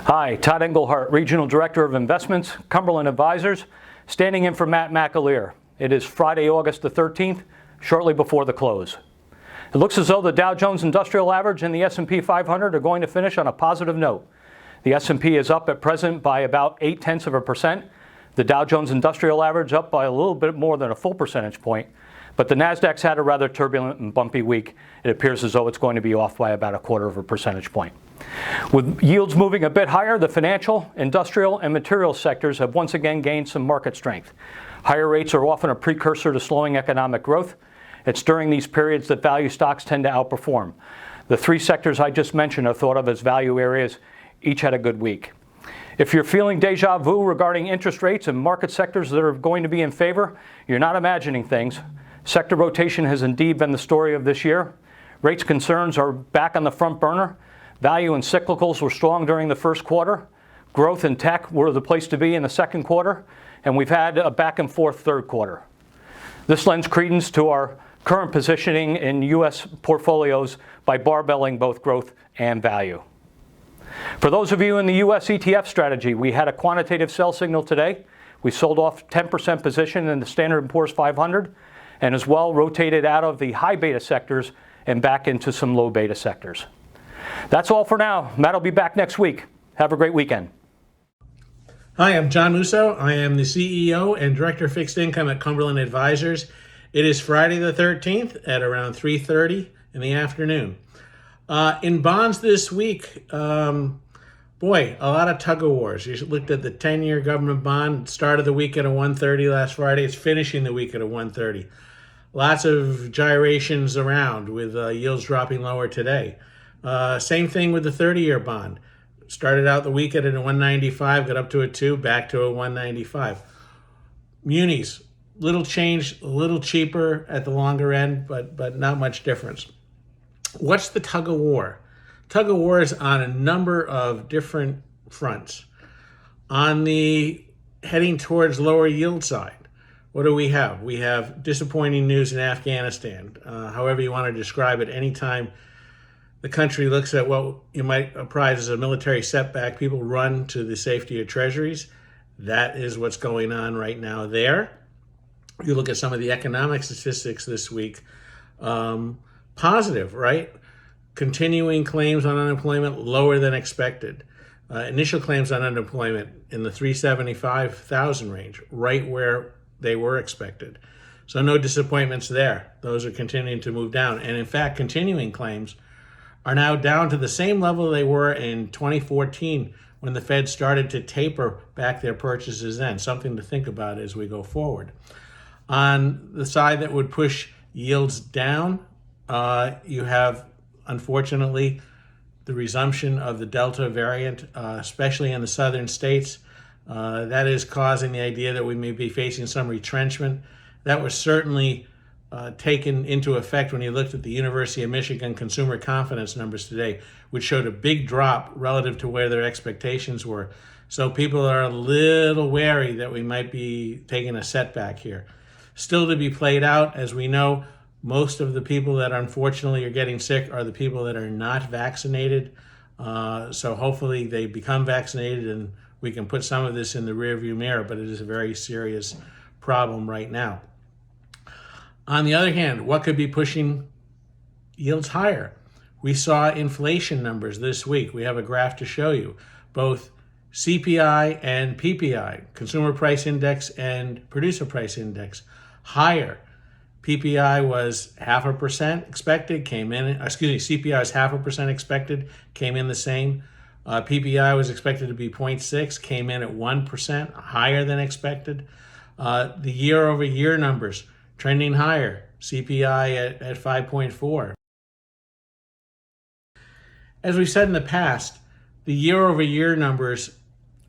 Hi, Todd Engelhardt, Regional Director of Investments, Cumberland Advisors, standing in for Matt McAleer. It is Friday, August the 13th, shortly before the close. It looks as though the Dow Jones Industrial Average and the S&P 500 are going to finish on a positive note. The S&P is up at present by about 0.8%. The Dow Jones Industrial Average up by a little bit more than a full percentage point. But the Nasdaq's had a rather turbulent and bumpy week. It appears as though it's going to be off by about a quarter of a percentage point. With yields moving a bit higher, the financial, industrial, and materials sectors have once again gained some market strength. Higher rates are often a precursor to slowing economic growth. It's during these periods that value stocks tend to outperform. The three sectors I just mentioned are thought of as value areas. Each had a good week. If you're feeling déjà vu regarding interest rates and market sectors that are going to be in favor, you're not imagining things. Sector rotation has indeed been the story of this year. Rates concerns are back on the front burner. Value and cyclicals were strong during the first quarter. Growth and tech were the place to be in the second quarter. And we've had a back and forth third quarter. This lends credence to our current positioning in U.S. portfolios by barbelling both growth and value. For those of you in the U.S. ETF strategy, we had a quantitative sell signal today. We sold off 10% position in the Standard & Poor's 500 and as well rotated out of the high beta sectors and back into some low beta sectors. That's all for now. Matt will be back next week. Have a great weekend. Hi, I'm John Mousseau. I am the CEO and Director of Fixed Income at Cumberland Advisors. It is Friday the 13th at around 3:30 in the afternoon. In bonds this week, a lot of tug-of-wars. You looked at the 10-year government bond, started the week at a 130 last Friday. It's finishing the week at a 130. Lots of gyrations around with yields dropping lower today. Same thing with the 30-year bond. Started out the week at a 195, got up to a 2, back to a 195. Munis, little change, a little cheaper at the longer end, but not much difference. What's the tug-of-war? Tug-of-war is on a number of different fronts. On the heading towards lower yield side, what do we have? We have disappointing news in Afghanistan. However you want to describe it, anytime the country looks at what you might apprise as a military setback, people run to the safety of treasuries. That is what's going on right now there. You look at some of the economic statistics this week, positive, right? Continuing claims on unemployment lower than expected. Initial claims on unemployment in the 375,000 range, right where they were expected. So no disappointments there. Those are continuing to move down. And in fact, continuing claims are now down to the same level they were in 2014 when the Fed started to taper back their purchases then. Something to think about as we go forward. On the side that would push yields down, you have, unfortunately, the resumption of the Delta variant, especially in the southern states. That is causing the idea that we may be facing some retrenchment. That was certainly taken into effect when you looked at the University of Michigan consumer confidence numbers today, which showed a big drop relative to where their expectations were. So people are a little wary that we might be taking a setback here. Still to be played out. As we know, most of the people that unfortunately are getting sick are the people that are not vaccinated. So hopefully they become vaccinated and we can put some of this in the rearview mirror, but it is a very serious problem right now. On the other hand, what could be pushing yields higher? We saw inflation numbers this week. We have a graph to show you. Both CPI and PPI, Consumer Price Index and Producer Price Index, higher. PPI was 0.5% expected, CPI was 0.5% expected, came in the same. PPI was expected to be 0.6, came in at 1%, higher than expected. The year-over-year numbers trending higher, CPI at 5.4. As we've said in the past, the year-over-year numbers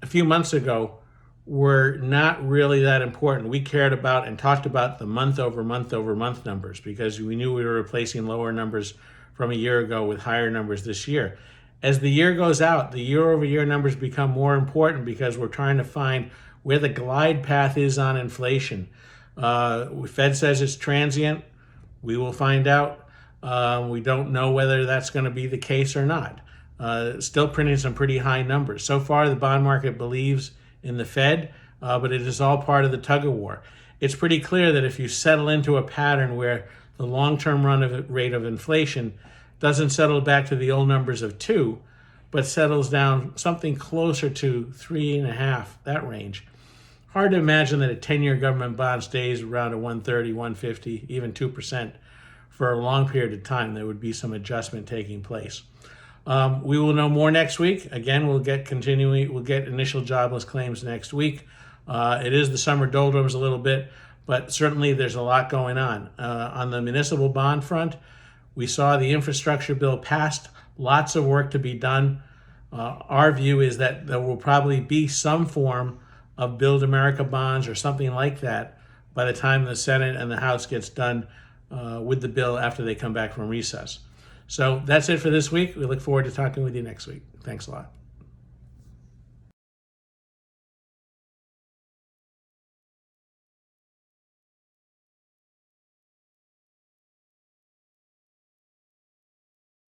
a few months ago were not really that important. We cared about and talked about the month-over-month numbers because we knew we were replacing lower numbers from a year ago with higher numbers this year. As the year goes out, the year-over-year numbers become more important because we're trying to find where the glide path is on inflation. Fed says it's transient. We will find out. We don't know whether that's going to be the case or not. still printing some pretty high numbers. So far, the bond market believes in the Fed, but it is all part of the tug-of-war. It's pretty clear that if you settle into a pattern where the long-term rate of inflation doesn't settle back to the old numbers of 2, but settles down something closer to 3.5, that range. Hard to imagine that a 10-year government bond stays around a 130, 150, even 2% for a long period of time. There would be some adjustment taking place. We will know more next week. Again, we'll get initial jobless claims next week. It is the summer doldrums a little bit, but certainly there's a lot going on. On the municipal bond front, we saw the infrastructure bill passed, lots of work to be done. Our view is that there will probably be some form of Build America bonds or something like that by the time the Senate and the House gets done with the bill after they come back from recess. So that's it for this week. We look forward to talking with you next week. Thanks a lot.